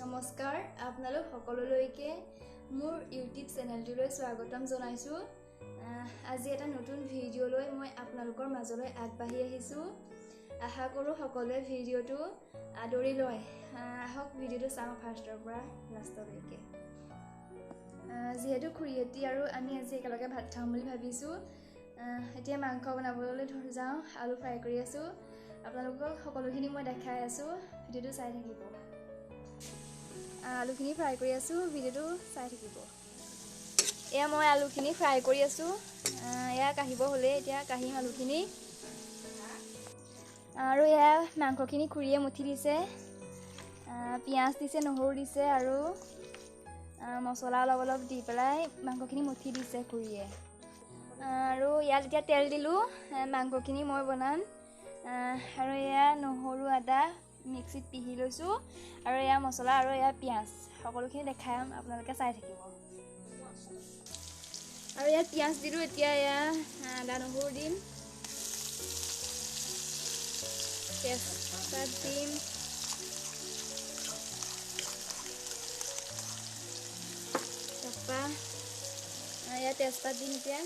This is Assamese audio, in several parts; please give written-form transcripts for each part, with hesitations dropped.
নমস্কাৰ আপোনালোক সকলোলৈকে মোৰ ইউটিউব চেনেলটোলৈ স্বাগতম জনাইছোঁ। আজি এটা নতুন ভিডিঅ' লৈ মই আপোনালোকৰ মাজলৈ আগবাঢ়ি আহিছোঁ। আশা কৰোঁ সকলোৱে ভিডিঅ'টো আদৰি লয়। আহক ভিডিঅ'টো চাওঁ ফাৰ্ষ্টৰ পৰা লাষ্টলৈকে। যিহেতু খুৰীহঁতি আৰু আমি আজি একেলগে ভাত খাম বুলি ভাবিছোঁ। এতিয়া মাংস বনাবলৈ যাওঁ। আলু ফ্ৰাই কৰি আছোঁ। আপোনালোকক সকলোখিনি মই দেখাই আছোঁ, ভিডিঅ'টো চাই থাকিব। আলুখিনি ফ্ৰাই কৰি আছোঁ, ভিডিঅ'টো চাই থাকিব। এয়া মই আলুখিনি ফ্ৰাই কৰি আছোঁ। এয়া কাঢ়িব হ'লেই, এতিয়া কাঢ়িম আলুখিনি। আৰু এয়া মাংসখিনি খুৰীয়ে মুঠি দিছে, পিঁয়াজ দিছে, নহৰু দিছে আৰু মছলা অলপ অলপ দি পেলাই মাংসখিনি মুঠি দিছে খুৰীয়ে। আৰু ইয়াত এতিয়া তেল দিলোঁ, মাংসখিনি মই বনাম। আৰু এয়া নহৰু আদা মিক্সিত পিহি লৈছোঁ, আৰু এয়া মছলা আৰু এয়া পিঁয়াজ সকলোখিনি দেখাম, আপোনালোকে চাই থাকিব। আৰু ইয়াত পিঁয়াজ দিলোঁ, এতিয়া এয়া আদা নহৰু দিম, তেজপাত দিম, তাৰপৰা ইয়াত তেজপাত দিম এতিয়া।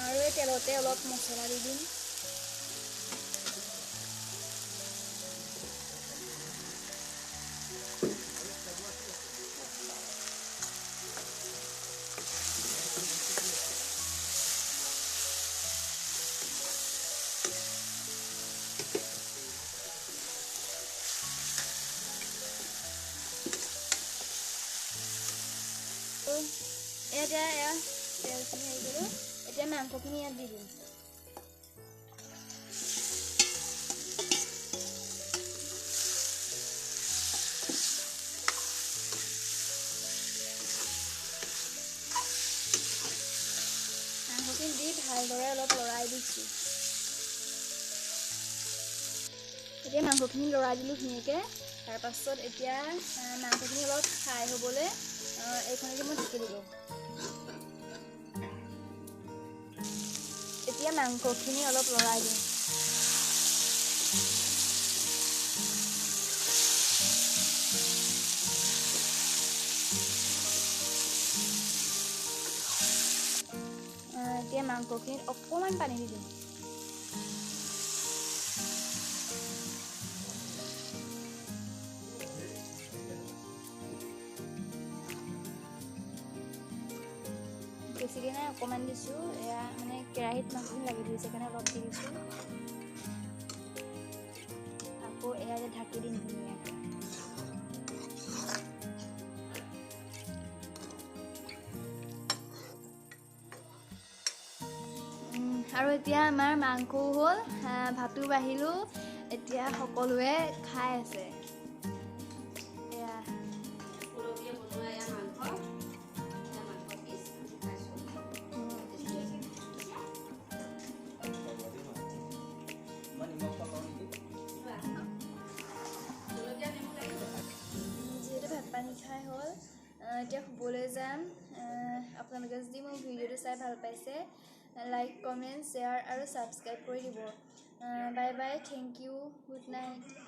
আৰু এই তেলতে অলপ মছলা দি দিম। এতিয়া এয়া তেলখিনি হেৰি কৰিলোঁ, এতিয়া মাংসখিনি ইয়াত দি দিম। মাংসখিনি দি ভালদৰে অলপ লৰাই দিছোঁ। এতিয়া মাংসখিনি লৰাই দিলোঁ ধুনীয়াকৈ। তাৰপাছত এতিয়া মাংসখিনি অলপ ফ্ৰাই হ'বলৈ এইখনকে মই ঢাকি দিলোঁ। এতিয়া মাংসখিনি অলপ লৰাই দিম। এতিয়া মাংসখিনিত অকণমান পানী দি দিম। বেছিকৈ নাই, অকণমান দিছোঁ। এয়া মানে কেৰাহীত মাংসখিনি লাগি ধৰিছে, সেইকাৰণে অলপ দি দিছোঁ। আকৌ এয়া যে ঢাকি দিম ধুনীয়াকৈ। আৰু এতিয়া আমাৰ মাংসও হ'ল, ভাতো বাঢ়িলোঁ, এতিয়া সকলোৱে খাই আছে। এয়া যিহেতু ভাত পানী খাই হ'ল, এতিয়া শুবলৈ যাম। আপোনালোকে যদি মোৰ ভিডিঅ'টো চাই ভাল পাইছে, লাইক, কমেণ্ট, শ্বেয়াৰ আৰু ছাবস্ক্ৰাইব কৰি দিব। Bye bye, thank you, good night.